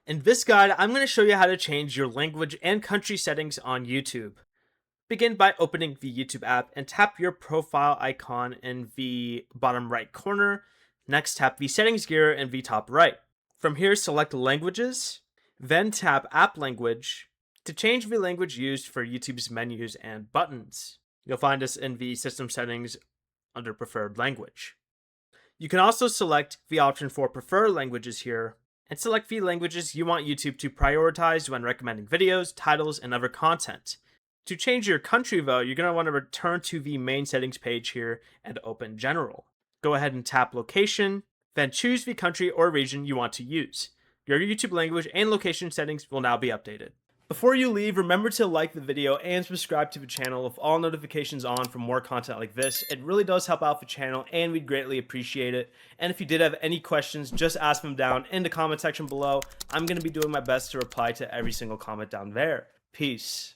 In this guide, I'm going to show you how to change your language and country settings on YouTube. Begin by opening the YouTube app and tap your profile icon in the bottom right corner. Next, tap the settings gear in the top right. From here, select languages, then tap app language to change the language used for YouTube's menus and buttons. You'll find this in the system settings under preferred language. You can also select the option for preferred languages here and select the languages you want YouTube to prioritize when recommending videos, titles, and other content. To change your country though, you're going to want to return to the main settings page here and open General. Go ahead and tap Location, then choose the country or region you want to use. Your YouTube language and location settings will now be updated. Before you leave, remember to like the video and subscribe to the channel with all notifications on for more content like this. It really does help out the channel and we'd greatly appreciate it. And if you did have any questions, just ask them down in the comment section below. I'm going to be doing my best to reply to every single comment down there. Peace.